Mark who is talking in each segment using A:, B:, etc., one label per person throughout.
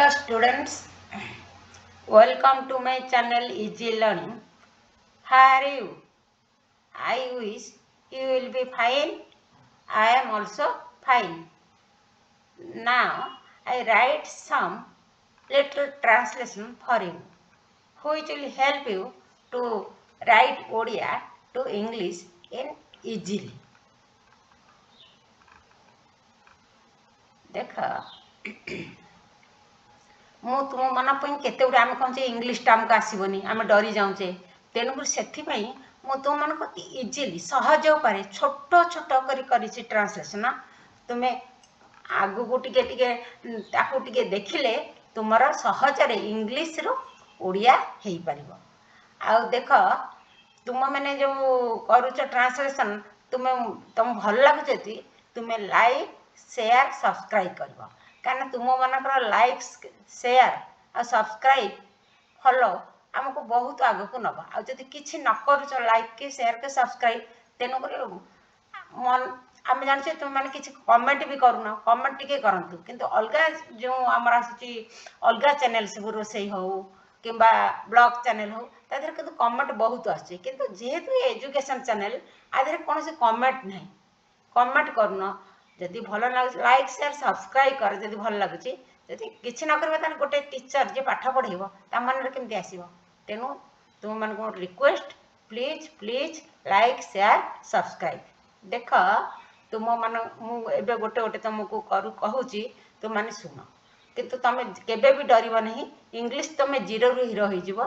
A: Hello students, welcome to my channel Easy Learning. How are you? I wish you will be fine. I am also fine. Now I write some little translation for you, which will help you to write Odia to English in easily. ଦେଖ ମୁଁ ତୁମମାନଙ୍କ ପାଇଁ କେତେ ଗୁଡ଼େ ଆମେ କହୁଛେ ଇଂଲିଶଟା ଆମକୁ ଆସିବନି, ଆମେ ଡରି ଯାଉଛେ। ତେଣୁକରି ସେଥିପାଇଁ ମୁଁ ତୁମମାନଙ୍କୁ ଇଜିଲି ସହଜ ଉପାୟରେ ଛୋଟ ଛୋଟ କରି କରିଛି ଟ୍ରାନ୍ସଲେସନ୍। ତୁମେ ଆଗକୁ ଟିକେ ଟିକେ ତାକୁ ଟିକେ ଦେଖିଲେ ତୁମର ସହଜରେ ଇଂଲିଶରୁ ଓଡ଼ିଆ ହେଇପାରିବ। ଆଉ ଦେଖ ତୁମମାନେ ଯେଉଁ କରୁଛ ଟ୍ରାନ୍ସଲେସନ୍, ତୁମ ଭଲ ଲାଗୁଛି ଯଦି ତୁମେ ଲାଇକ୍ ସେୟାର ସବସ୍କ୍ରାଇବ୍ କରିବ। କାରଣ ତୁମମାନଙ୍କର ଲାଇକ୍ ସେୟାର ଆଉ ସବସ୍କ୍ରାଇବ୍ ଫଲୋ ଆମକୁ ବହୁତ ଆଗକୁ ନେବ। ଆଉ ଯଦି କିଛି ନ କରୁଛ ଲାଇକ୍ କି ସେୟାର କି ସବସ୍କ୍ରାଇବ୍, ତେଣୁକରି ଆମେ ଜାଣିଛେ ତୁମେମାନେ କିଛି କମେଣ୍ଟ ବି କରୁନ, କମେଣ୍ଟ ଟିକେ କରନ୍ତୁ। କିନ୍ତୁ ଅଲଗା ଯେଉଁ ଆମର ଆସୁଛି ଅଲଗା ଚ୍ୟାନେଲ୍ ସବୁ ରୋଷେଇ ହେଉ କିମ୍ବା ବ୍ଲଗ୍ ଚ୍ୟାନେଲ୍ ହେଉ, ତା ଦେହରେ କିନ୍ତୁ କମେଣ୍ଟ ବହୁତ ଆସୁଛି। କିନ୍ତୁ ଯେହେତୁ ଏଜୁକେସନ୍ ଚ୍ୟାନେଲ୍, ଆ ଦେହରେ କୌଣସି କମେଣ୍ଟ ନାହିଁ, କମେଣ୍ଟ କରୁନ। ଯଦି ଭଲ ଲାଗୁଛି ଲାଇକ୍ ସେୟାର ସବସ୍କ୍ରାଇବ୍ କର ଯଦି ଭଲ ଲାଗୁଛି। ଯଦି କିଛି ନ କରିବ ତାହେଲେ ଗୋଟେ ଟିଚର୍ ଯିଏ ପାଠ ପଢ଼େଇବ ତା ମନରେ କେମିତି ଆସିବ? ତେଣୁ ତୁମମାନଙ୍କୁ request, please like share subscribe. ଦେଖ ମୁଁ ଏବେ ଗୋଟେ ଗୋଟେ ତୁମକୁ କହୁଛି, ତୁମମାନେ ଶୁଣ। କିନ୍ତୁ ତମେ କେବେ ବି ଡରିବ ନାହିଁ। ଇଂଲିଶ ତମେ ଜିରୋରୁ ହିରୋ ହେଇଯିବ।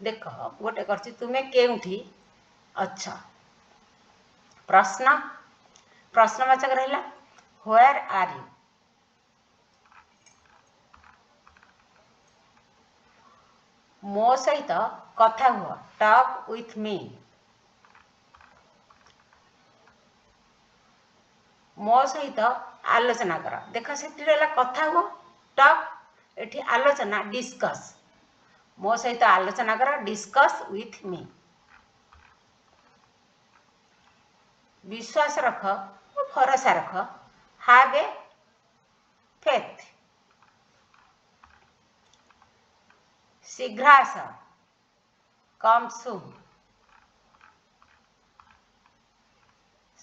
A: ଦେଖ ଗୋଟେ କରିଛି, ତୁମେ କେଉଁଠି ଅଛ? ପ୍ରଶ୍ନବାଚକ ରହିଲା ହ୍ୱେର୍ ଆର୍ ୟୁ। ମୋ ସହିତ କଥା ହୁଅ, ଟକ୍ ୱିଥ୍ ମି। ମୋ ସହିତ ଆଲୋଚନା କର। ଦେଖ ସେଠି ରହିଲା କଥା ହୁଅ, ଟକ୍, ଏଠି ଆଲୋଚନା ଡିସ୍କସ୍। ମୋ ସହିତ ଆଲୋଚନା କର, ଡିସ୍କସ୍ ୱିଥ୍ ମି। ବିଶ୍ୱାସ ରଖ, ଭରସା ରଖ, ହାଭ୍ ଏ ଫେଥ୍। ଶୀଘ୍ର ଆସ, କମ୍ ସୁନ୍।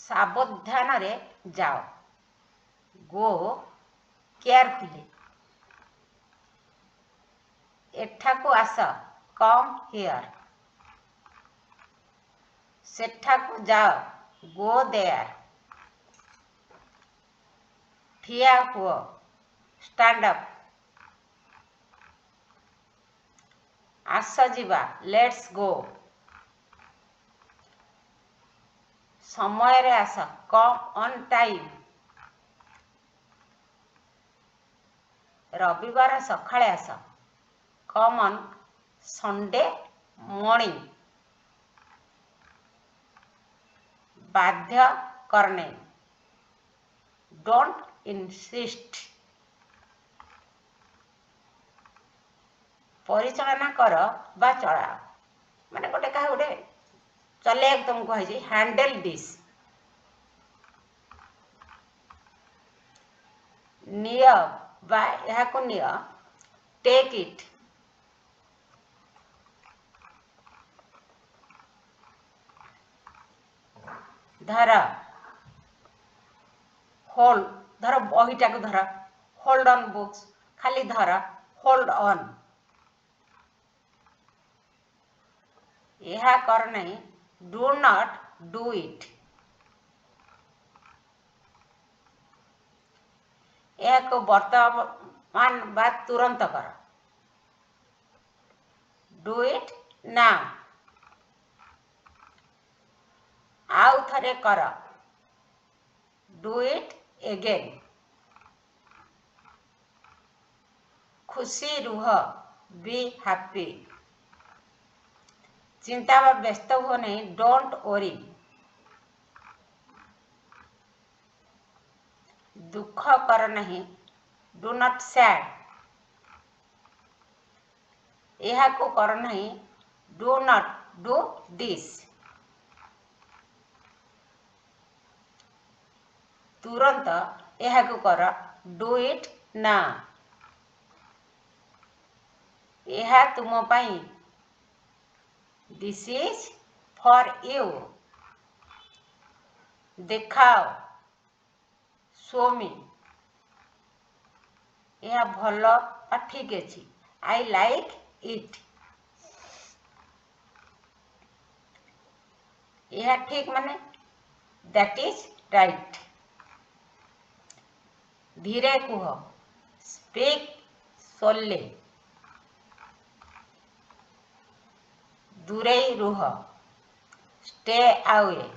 A: ସାବଧାନରେ ଯାଅ, ଗୋ କେୟାରଫୁଲି। ଏଠାକୁ ଆସ, କମ୍ ହିୟର୍। ସେଠାକୁ ଯାଅ, ଗୋ ଦେୟାର। ଠିଆ ହୁଅ, ଷ୍ଟାଣ୍ଡ ଅପ୍। ଆସ ଯିବା, ଲେଟ୍ସ ଗୋ। ସମୟରେ ଆସ, କମ୍ ଅନ୍ ଟାଇମ୍। ରବିବାର ସକାଳେ ଆସ, କମ୍ ଅନ୍ ସଣ୍ଡେ ମର୍ଣ୍ଣିଂ। ବାଧ୍ୟ କର ନାହିଁ, ଡୋଣ୍ଟ ଇନସିଷ୍ଟ। ପରିଚାଳନା କର ବା ଚଳାଅ, ମାନେ ଗୋଟେ କାହା ଗୋଟେ ଚଲେଇବାକୁ ତୁମକୁ କୁହାଯାଇଛି, ହ୍ୟାଣ୍ଡେଲ୍ ଦିସ୍। ନିଅ ବା ଏହାକୁ ନିଅ, ଟେକ୍ ଇଟ୍। ଧର, ହୋଲ୍ଡ, ଧର ବହିଟାକୁ ଧର, ହୋଲ୍ଡ ଅନ୍ ବୁକ୍ସ। ଖାଲି ଧର, ହୋଲ୍ଡ ଅନ୍। ଏହା କର ନାହିଁ, ଡୁ ନଟ୍ ଡୁ ଇଟ୍। ଏହାକୁ ବର୍ତ୍ତମାନ ବା ତୁରନ୍ତ କର, ଡୁ ଇଟ୍ ନାଓ। ଆଉ ଥରେ କର, ଡୁ ଇଟ୍ ଏଗେନ୍। ଖୁସି ରୁହ, ବି ହାପି। ଚିନ୍ତା ବା ବ୍ୟସ୍ତ ହୁଅ ନାହିଁ, ଡୋଣ୍ଟ ୱରି। ଦୁଃଖ କର ନାହିଁ, ଡୁ ନଟ୍ ସ୍ୟାଡ୍। ଏହାକୁ କର ନାହିଁ, ଡୁ ନଟ୍ ଡୁ ଦିସ୍। ତୁରନ୍ତ ଏହାକୁ କର, ଡୁ ଇଟ୍ ନାଓ। ଏହା ତୁମ ପାଇଁ। This is for you. ଦେଖାଅ, ଶୋ ମି। ଏହା ଭଲ ବା ଠିକ୍ ଅଛି। I like it. ଏହା ଠିକ୍ ମାନେ ଦ୍ୟାଟ୍ ଇଜ୍ ରାଇଟ୍। ଧୀରେ କୁହ, ସ୍ପିକ୍ ସ୍ଲୋଲି। ଦୂରେଇ ରୁହ, stay away.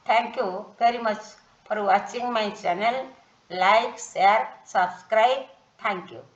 A: Thank you very much for watching my channel. Like, share, subscribe. Thank you.